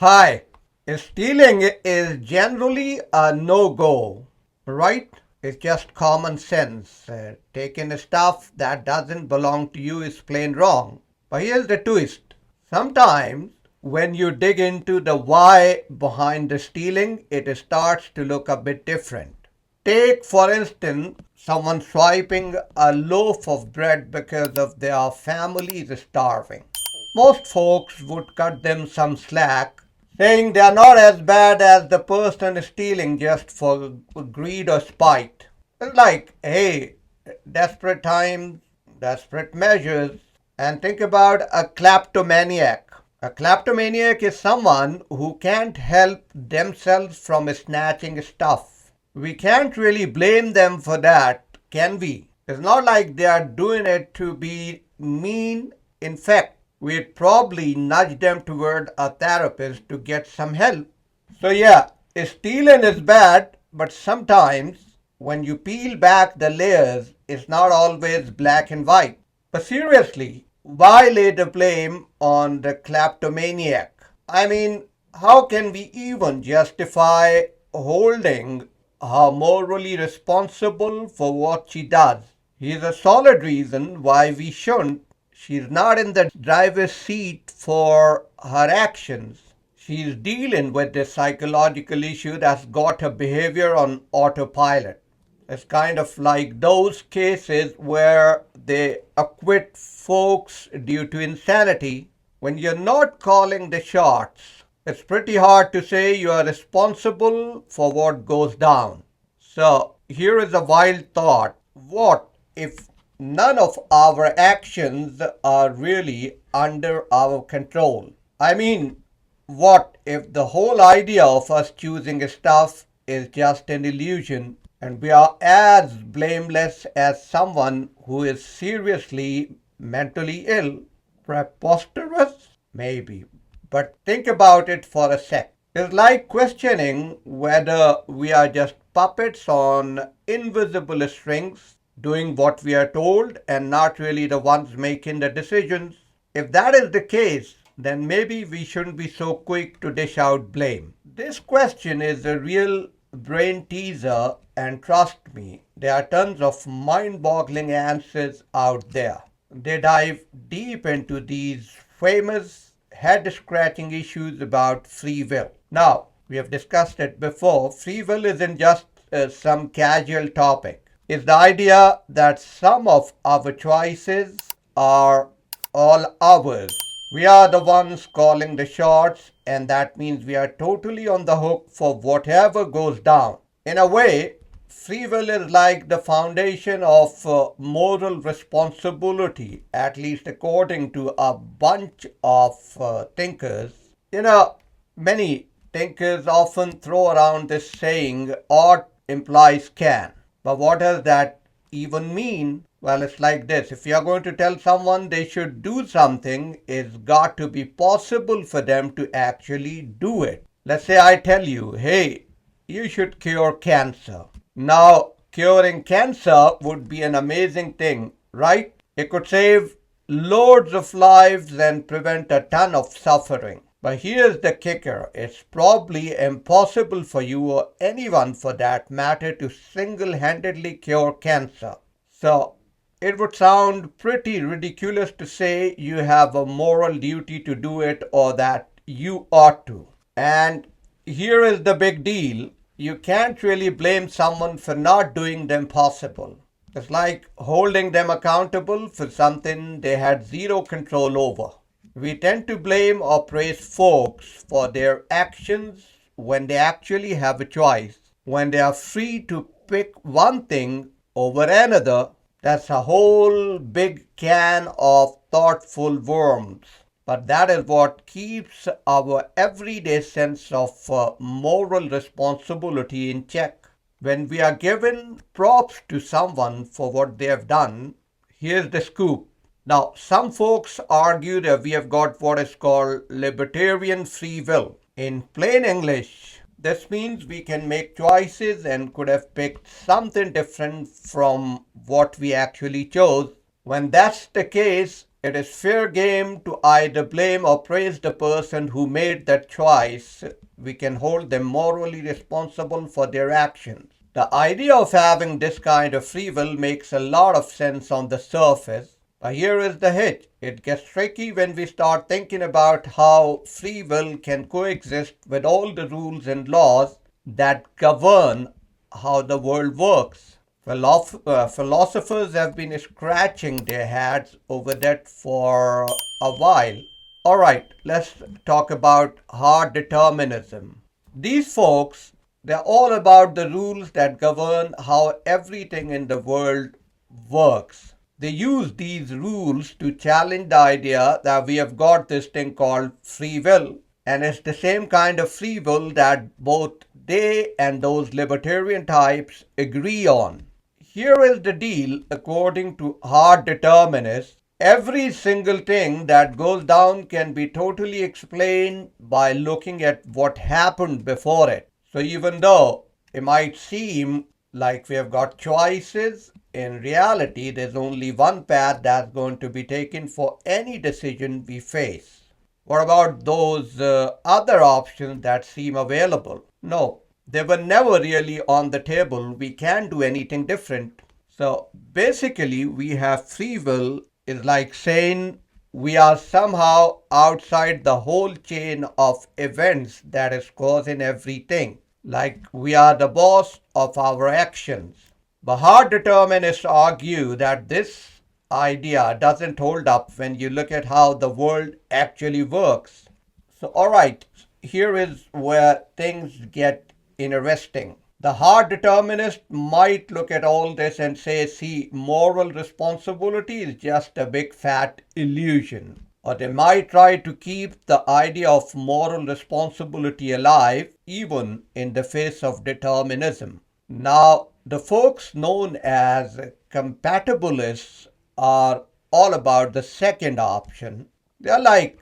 Hi, stealing is generally a no-go, right? It's just common sense. Taking stuff that doesn't belong to you is plain wrong. But here's the twist. Sometimes when you dig into the why behind the stealing, it starts to look a bit different. Take, for instance, someone swiping a loaf of bread because of their family is starving. Most folks would cut them some slack, saying they are not as bad as the person stealing just for greed or spite. It's like, hey, desperate times, desperate measures. And think about a kleptomaniac. A kleptomaniac is someone who can't help themselves from snatching stuff. We can't really blame them for that, can we? It's not like they are doing it to be mean. In fact, we'd probably nudge them toward a therapist to get some help. So yeah, stealing is bad, but sometimes when you peel back the layers, it's not always black and white. But seriously, why lay the blame on the kleptomaniac? I mean, how can we even justify holding her morally responsible for what she does? Here's a solid reason why we shouldn't. She's not in the driver's seat for her actions. She's dealing with this psychological issue that's got her behavior on autopilot. It's kind of like those cases where they acquit folks due to insanity. When you're not calling the shots, it's pretty hard to say you are responsible for what goes down. So here is a wild thought. What if none of our actions are really under our control? I mean, what if the whole idea of us choosing stuff is just an illusion and we are as blameless as someone who is seriously mentally ill? Preposterous? Maybe. But think about it for a sec. It's like questioning whether we are just puppets on invisible strings doing what we are told and not really the ones making the decisions. If that is the case, then maybe we shouldn't be so quick to dish out blame. This question is a real brain teaser, and trust me, there are tons of mind-boggling answers out there. They dive deep into these famous head-scratching issues about free will. Now, we have discussed it before. Free will isn't just some casual topic. It's the idea that some of our choices are all ours. We are the ones calling the shots, and that means we are totally on the hook for whatever goes down. In a way, free will is like the foundation of moral responsibility, at least according to a bunch of thinkers. Many thinkers often throw around this saying, ought implies can. But what does that even mean? Well, it's like this. If you're going to tell someone they should do something, it's got to be possible for them to actually do it. Let's say I tell you, hey, you should cure cancer. Now, curing cancer would be an amazing thing, right? It could save loads of lives and prevent a ton of suffering. But here's the kicker. It's probably impossible for you or anyone for that matter to single-handedly cure cancer. So, it would sound pretty ridiculous to say you have a moral duty to do it or that you ought to. And here is the big deal. You can't really blame someone for not doing the impossible. It's like holding them accountable for something they had zero control over. We tend to blame or praise folks for their actions when they actually have a choice. When they are free to pick one thing over another, that's a whole big can of thoughtful worms. But that is what keeps our everyday sense of moral responsibility in check. When we are given props to someone for what they have done, here's the scoop. Now, some folks argue that we have got what is called libertarian free will. In plain English, this means we can make choices and could have picked something different from what we actually chose. When that's the case, it is fair game to either blame or praise the person who made that choice. We can hold them morally responsible for their actions. The idea of having this kind of free will makes a lot of sense on the surface. But here is the hitch. It gets tricky when we start thinking about how free will can coexist with all the rules and laws that govern how the world works. Philosophers have been scratching their heads over that for a while. Alright, let's talk about hard determinism. These folks, they're all about the rules that govern how everything in the world works. They use these rules to challenge the idea that we have got this thing called free will. And it's the same kind of free will that both they and those libertarian types agree on. Here is the deal, according to hard determinists. Every single thing that goes down can be totally explained by looking at what happened before it. So even though it might seem like we have got choices, in reality there's only one path that's going to be taken for any decision we face. What about those other options that seem available? No, they were never really on the table. We can't do anything different. So basically, we have free will is like saying we are somehow outside the whole chain of events that is causing everything. Like we are the boss of our actions. But hard determinists argue that this idea doesn't hold up when you look at how the world actually works. So, alright, here is where things get interesting. The hard determinist might look at all this and say, see, moral responsibility is just a big fat illusion. Or they might try to keep the idea of moral responsibility alive even in the face of determinism. Now, the folks known as compatibilists are all about the second option. They're like,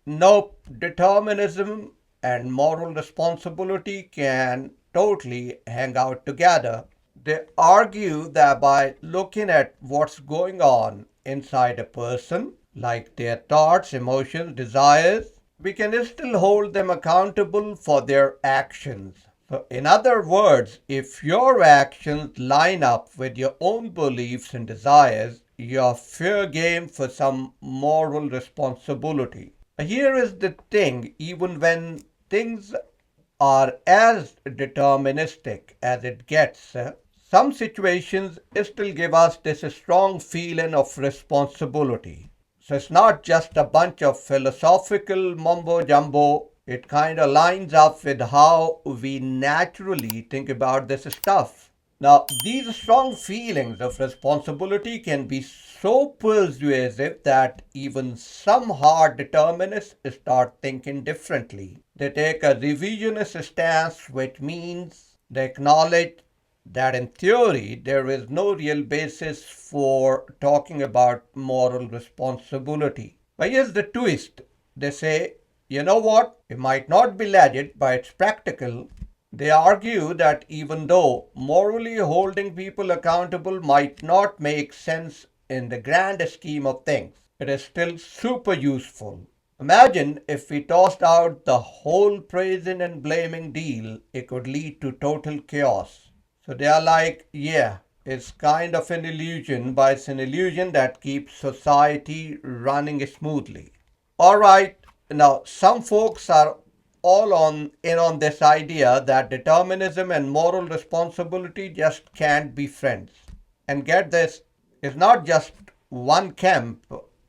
nope, determinism and moral responsibility can totally hang out together. They argue that by looking at what's going on inside a person, like their thoughts, emotions, desires, we can still hold them accountable for their actions. So in other words, if your actions line up with your own beliefs and desires, you're fair game for some moral responsibility. Here is the thing, even when things are as deterministic as it gets, some situations still give us this strong feeling of responsibility. So it's not just a bunch of philosophical mumbo jumbo. It kind of lines up with how we naturally think about this stuff. Now, these strong feelings of responsibility can be so persuasive that even some hard determinists start thinking differently. They take a revisionist stance, which means they acknowledge that in theory there is no real basis for talking about moral responsibility. But here's the twist. They say, you know what? It might not be legit, but it's practical. They argue that even though morally holding people accountable might not make sense in the grand scheme of things, it is still super useful. Imagine if we tossed out the whole praising and blaming deal, it could lead to total chaos. So they are like, yeah, it's kind of an illusion, but it's an illusion that keeps society running smoothly. Alright, now some folks are all in on this idea that determinism and moral responsibility just can't be friends. And get this, it's not just one camp.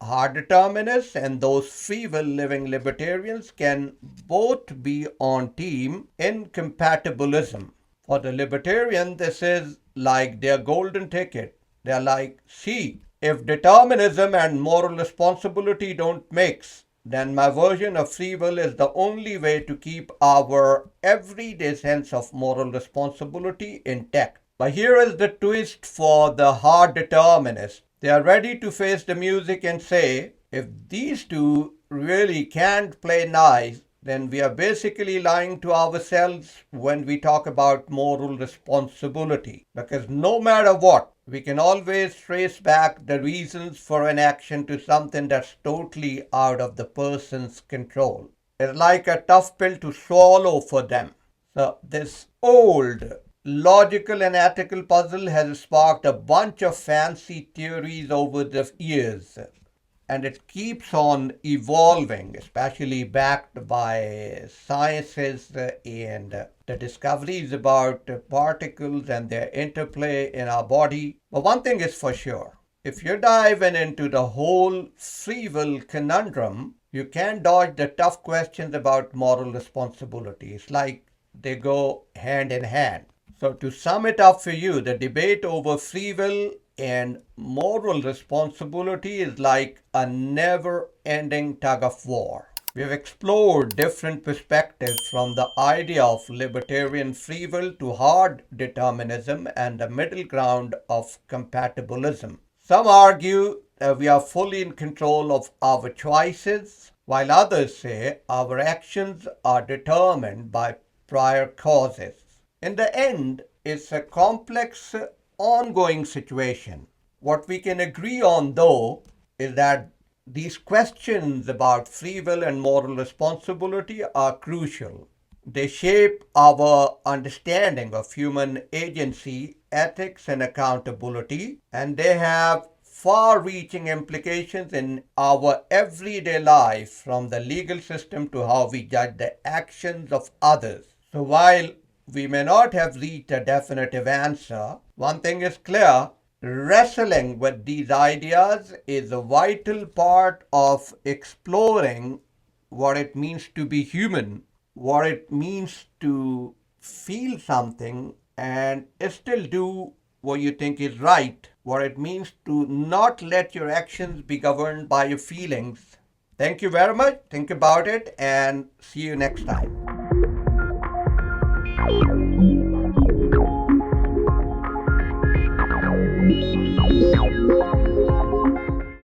Hard determinists and those free will living libertarians can both be on team in compatibilism. For the libertarian, this is like their golden ticket. They're like, see, if determinism and moral responsibility don't mix, then my version of free will is the only way to keep our everyday sense of moral responsibility intact. But here is the twist for the hard determinists. They are ready to face the music and say, if these two really can't play nice, then we are basically lying to ourselves when we talk about moral responsibility. Because no matter what, we can always trace back the reasons for an action to something that's totally out of the person's control. It's like a tough pill to swallow for them. So this old logical and ethical puzzle has sparked a bunch of fancy theories over the years, and it keeps on evolving, especially backed by sciences and the discoveries about particles and their interplay in our body. But one thing is for sure, if you're diving into the whole free will conundrum, you can't dodge the tough questions about moral responsibility. It's like they go hand in hand. So to sum it up for you, the debate over free will and moral responsibility is like a never-ending tug of war. We have explored different perspectives from the idea of libertarian free will to hard determinism and the middle ground of compatibilism. Some argue that we are fully in control of our choices, while others say our actions are determined by prior causes. In the end, it's a complex, ongoing situation. What we can agree on, though, is that these questions about free will and moral responsibility are crucial. They shape our understanding of human agency, ethics, and accountability, and they have far-reaching implications in our everyday life, from the legal system to how we judge the actions of others. So while we may not have reached a definitive answer, one thing is clear: wrestling with these ideas is a vital part of exploring what it means to be human, what it means to feel something and still do what you think is right, what it means to not let your actions be governed by your feelings. Thank you very much. Think about it and see you next time.